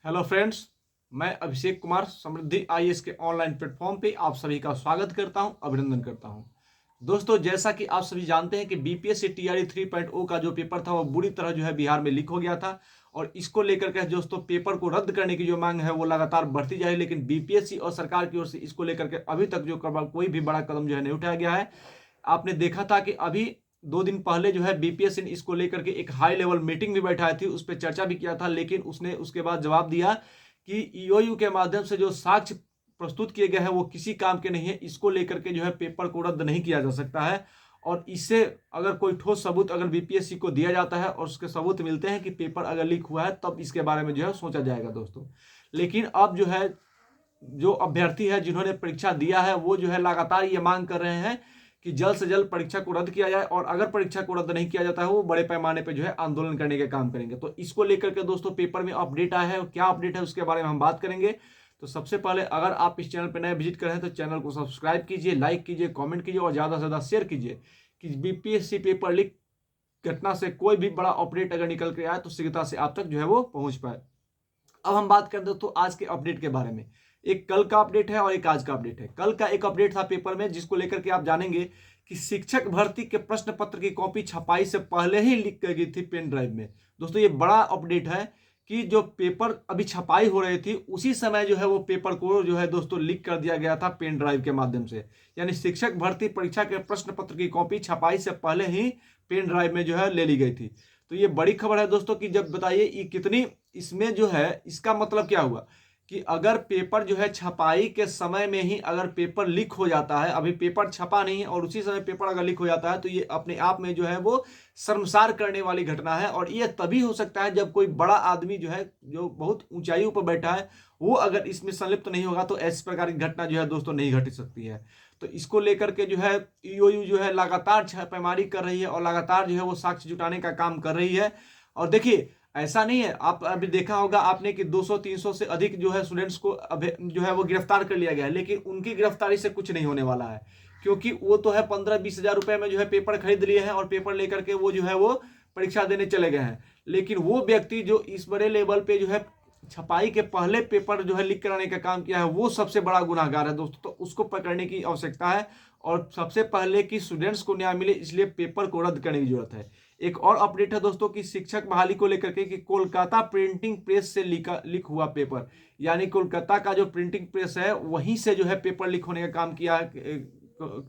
Hello friends, मैं अभिषेक कुमार समृद्धि IAS के online platform पे आप सभी का स्वागत करता हूं, अभिनंदन करता हूं। दोस्तों, जैसा कि आप सभी जानते हैं कि बीपीएससी टीआरई 3.0 का जो पेपर था वो बुरी तरह जो है बिहार में लीक हो गया था और इसको लेकर के दोस्तों पेपर को रद्द करने की जो मांग है वो लगातार बढ़ती जा रही है। लेकिन बीपीएससी और सरकार की ओर से इसको लेकर के अभी तक जो कोई भी बड़ा कदम जो है नहीं उठाया गया है। आपने देखा था कि अभी 2 दिन पहले जो है बीपीएससी ने इसको लेकर के एक हाई लेवल मीटिंग भी बैठाई थी, उस पर चर्चा भी किया था, लेकिन उसने उसके बाद जवाब दिया कि ईओयू के माध्यम से जो साक्ष्य प्रस्तुत किए गए हैं वो किसी काम के नहीं है। इसको लेकर के जो है पेपर को रद्द नहीं किया जा सकता है और इससे अगर कोई ठोस सबूत अगर बीपीएससी को दिया जाता है और उसके सबूत मिलते हैं कि पेपर अगर लीक हुआ है तब इसके बारे में जो है सोचा जाएगा दोस्तों। लेकिन अब जो है जो अभ्यर्थी है जिन्होंने परीक्षा दिया है वो जो है लगातार ये मांग कर रहे हैं कि जल्द से जल्द परीक्षा को रद्द किया जाए और अगर परीक्षा को रद्द नहीं किया जाता है वो बड़े पैमाने पे जो है आंदोलन करने के काम करेंगे। तो इसको लेकर के दोस्तों पेपर में अपडेट आया है और क्या अपडेट है उसके बारे में हम बात करेंगे। तो सबसे पहले अगर आप इस चैनल पर नए विजिट कर रहे हैं तो चैनल को सब्सक्राइब कीजिए, लाइक कीजिए, कॉमेंट कीजिए और ज़्यादा से ज़्यादा शेयर कीजिए कि बीपीएससी पेपर लीक घटना से कोई भी बड़ा अपडेट अगर निकल के आए तो शीघ्रता से आप तक जो है वो पहुंच पाए। अब हम बात करते हैं तो आज के अपडेट के बारे में। एक कल का अपडेट है और एक आज का अपडेट है। कल का एक अपडेट था पेपर में जिसको लेकर के आप जानेंगे कि शिक्षक भर्ती के प्रश्न पत्र की कॉपी छपाई से पहले ही लीक कर गई थी पेन ड्राइव में। दोस्तों, ये बड़ा अपडेट है कि जो पेपर अभी छपाई हो रही थी उसी समय जो है वो पेपर को जो है दोस्तों लीक कर दिया गया था पेन ड्राइव के माध्यम से। यानी शिक्षक भर्ती परीक्षा के प्रश्न पत्र की कॉपी छपाई से पहले ही पेन ड्राइव में जो है ले ली गई थी। तो ये बड़ी खबर है दोस्तों कि जब बताइए ये कितनी इसमें जो है इसका मतलब क्या हुआ कि अगर पेपर जो है छपाई के समय में ही अगर पेपर लीक हो जाता है, अभी पेपर छपा नहीं है और उसी समय पेपर अगर लीक हो जाता है तो ये अपने आप में जो है वो शर्मसार करने वाली घटना है। और ये तभी हो सकता है जब कोई बड़ा आदमी जो है जो बहुत ऊंचाइयों पर बैठा है वो अगर इसमें संलिप्त नहीं होगा तो इस प्रकार की घटना जो है दोस्तों नहीं घट सकती है। तो इसको लेकर के जो है ईओयू जो है लगातार छापेमारी कर रही है और लगातार जो है वो साक्ष्य जुटाने का काम कर रही है। और देखिए, ऐसा नहीं है, आप अभी देखा होगा आपने कि 200-300 से अधिक जो है स्टूडेंट्स को जो है वो गिरफ्तार कर लिया गया है, लेकिन उनकी गिरफ्तारी से कुछ नहीं होने वाला है क्योंकि वो तो है 15-20 हजार रुपए में जो है पेपर खरीद लिए हैं और पेपर लेकर के वो जो है वो परीक्षा देने चले गए हैं। लेकिन वो व्यक्ति जो इस बड़े लेवल पे जो है छपाई के पहले पेपर जो है लीक कराने का काम किया है वो सबसे बड़ा गुनाहगार है दोस्तों। तो उसको पकड़ने की आवश्यकता है और सबसे पहले कि स्टूडेंट्स को न्याय मिले, इसलिए पेपर को रद्द करने की जरूरत है। एक और अपडेट है दोस्तों कि शिक्षक बहाली को लेकर के कि कोलकाता प्रिंटिंग प्रेस से लीक हुआ पेपर, यानी कोलकाता का जो प्रिंटिंग प्रेस है वहीं से जो है पेपर लीक होने का काम किया,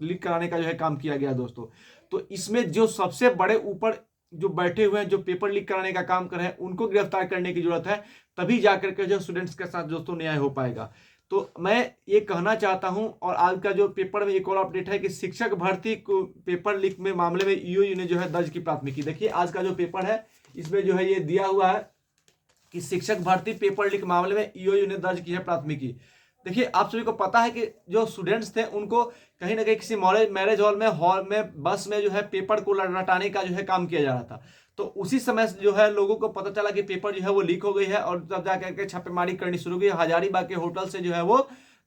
लीक कराने का जो है काम किया गया दोस्तों। तो इसमें जो सबसे बड़े ऊपर जो बैठे हुए हैं जो पेपर लीक कराने का काम कर रहे हैं उनको गिरफ्तार करने की जरूरत है, तभी जाकर के जो स्टूडेंट्स के साथ दोस्तों न्याय हो पाएगा। तो मैं ये कहना चाहता हूं और आज का जो पेपर में एक और अपडेट है कि शिक्षक भर्ती को पेपर लीक में मामले में ईओयू ने जो है दर्ज की प्राथमिकी। देखिए, आज का जो पेपर है इसमें जो है ये दिया हुआ है कि शिक्षक भर्ती पेपर लीक मामले में ईओयू ने दर्ज की है प्राथमिकी। देखिए, आप सभी को पता है कि जो स्टूडेंट्स थे उनको कहीं ना कहीं किसी मैरिज हॉल में बस में जो है पेपर को रटाने का जो है काम किया जा रहा था। तो उसी समय जो है लोगों को पता चला कि पेपर जो है वो लीक हो गई है और तब जाकर के छापेमारी करनी शुरू की। हजारीबाग के होटल से जो है वो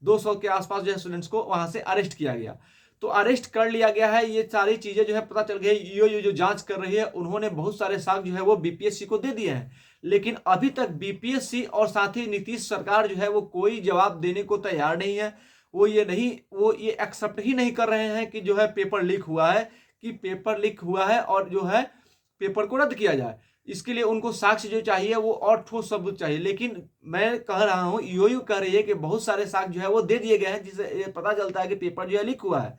200 के आसपास जो है स्टूडेंट्स को वहां से अरेस्ट किया गया। तो अरेस्ट कर लिया गया है, ये सारी चीजें जो है पता चल गई। ईओयू जो जांच कर रही है उन्होंने बहुत सारे साक्ष्य जो है वो बीपीएससी को दे दिए हैं, लेकिन अभी तक बीपीएससी और साथ ही नीतीश सरकार जो है वो कोई जवाब देने को तैयार नहीं है। वो ये एक्सेप्ट ही नहीं कर रहे हैं कि जो है पेपर लीक हुआ है, कि पेपर लीक हुआ है और जो है पेपर को रद्द किया जाए। इसके लिए उनको साक्ष्य जो चाहिए वो और ठोस सबूत चाहिए। लेकिन मैं कह रहा हूं, ईओयू कह रही है कि बहुत सारे साक्ष्य जो है वो दे दिए गए हैं जिससे पता चलता है कि पेपर जो है लीक हुआ है।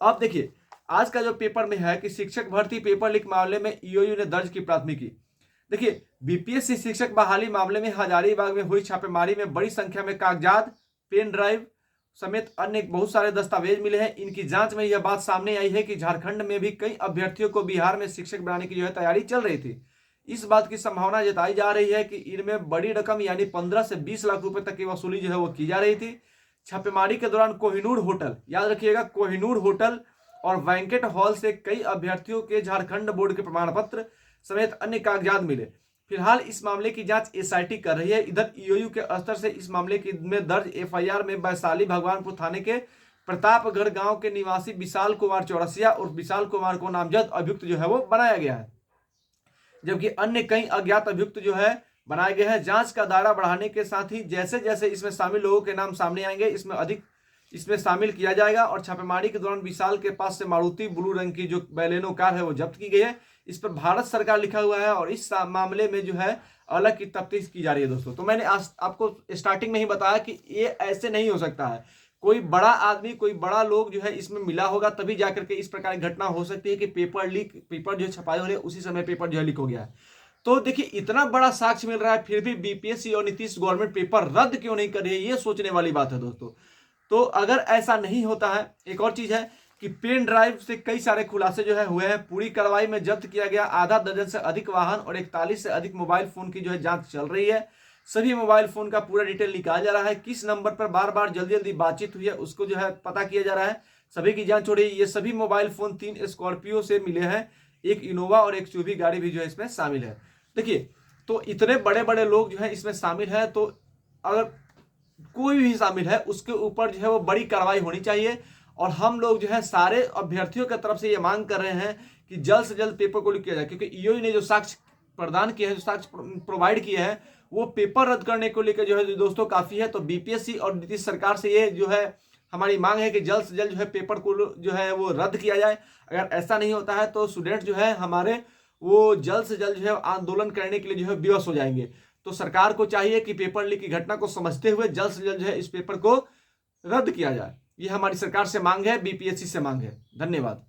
अब देखिए, आज का जो पेपर में है कि शिक्षक भर्ती पेपर लीक मामले में ईओयू ने दर्ज की प्राथमिकी। देखिए, बीपीएससी शिक्षक बहाली मामले में हजारीबाग में हुई छापेमारी में बड़ी संख्या में कागजात, पेन ड्राइव समेत अन्य बहुत सारे दस्तावेज मिले हैं। इनकी जांच में यह बात सामने आई है कि झारखंड में भी कई अभ्यर्थियों को बिहार में शिक्षक बनाने की जो है तैयारी चल रही थी। इस बात की संभावना जताई जा रही है कि इनमें बड़ी रकम यानी 15 से 20 लाख रुपए तक की वसूली जो है वो की जा रही थी। छापेमारी के दौरान कोहिनूर होटल, याद रखिएगा, कोहिनूर होटल और बैंकेट हॉल से कई अभ्यर्थियों के झारखंड बोर्ड के प्रमाण पत्र समेत अन्य कागजात मिले। फिलहाल इस मामले की जांच एसआईटी कर रही है। इधर ईओयू के स्तर से इस मामले की में दर्ज एफआईआर में वैशाली भगवानपुर थाने के प्रतापगढ़ गांव के निवासी विशाल कुमार चौरसिया और विशाल कुमार को नामजद अभियुक्त जो है वो बनाया गया है, जबकि अन्य कई अज्ञात अभियुक्त जो है बनाए गए हैं। जांच का दायरा बढ़ाने के साथ ही जैसे जैसे इसमें शामिल लोगों के नाम सामने आएंगे इसमें शामिल किया जाएगा। और छापेमारी के दौरान विशाल के पास से मारुति ब्लू रंग की जो बैलेनो कार है वो जब्त की गई है। इस पर भारत सरकार लिखा हुआ है और इस मामले में जो है अलग की तफ्तीश की जा रही है दोस्तों। तो मैंने आपको स्टार्टिंग में ही बताया कि ये ऐसे नहीं हो सकता है, कोई बड़ा आदमी कोई बड़ा लोग जो है इसमें मिला होगा तभी जाकर के इस प्रकार की घटना हो सकती है कि पेपर जो छपाए हो रहे उसी समय पेपर जो है लीक हो गया है। तो देखिए इतना बड़ा साक्ष्य मिल रहा है फिर भी बीपीएससी और नीतीश गवर्नमेंट पेपर रद्द क्यों नहीं कर रही है, ये सोचने वाली बात है दोस्तों। तो अगर ऐसा नहीं होता है, एक और चीज है कि पेन ड्राइव से कई सारे खुलासे जो है हुए हैं। पूरी कार्रवाई में जब्त किया गया आधा दर्जन से अधिक वाहन और 41 से अधिक मोबाइल फोन की जो है जांच चल रही है। सभी मोबाइल फोन का पूरा डिटेल निकाला जा रहा है, किस नंबर पर बार बार जल्दी जल्दी बातचीत हुई है उसको जो है पता किया जा रहा है, सभी की जांच हो रही है। ये सभी मोबाइल फोन 3 स्कॉर्पियो से मिले हैं, एक इनोवा और एक चुभी गाड़ी भी जो है इसमें शामिल है। देखिए तो इतने बड़े बड़े लोग जो है इसमें शामिल है, तो अगर कोई भी शामिल है उसके ऊपर जो है वो बड़ी कार्रवाई होनी चाहिए। और हम लोग जो है सारे अभ्यर्थियों की तरफ से ये मांग कर रहे हैं कि जल्द से जल्द पेपर को लीक किया जाए, क्योंकि ईओई ने जो साक्ष्य प्रदान किए हैं, जो साक्ष्य प्रोवाइड किए हैं, वो पेपर रद्द करने को लेकर जो है दोस्तों काफी है। तो बीपीएससी और नीतीश सरकार से ये जो है हमारी मांग है कि जल्द से जल्द जो है पेपर को जो है वो रद्द किया जाए। अगर ऐसा नहीं होता है तो स्टूडेंट जो है हमारे वो जल्द से जल्द जो है आंदोलन करने के लिए जो है विवश हो जाएंगे। तो सरकार को चाहिए कि पेपर लीक की घटना को समझते हुए जल्द से जल्द जो है इस पेपर को रद्द किया जाए। ये हमारी सरकार से मांग है, बीपीएससी से मांग है। धन्यवाद।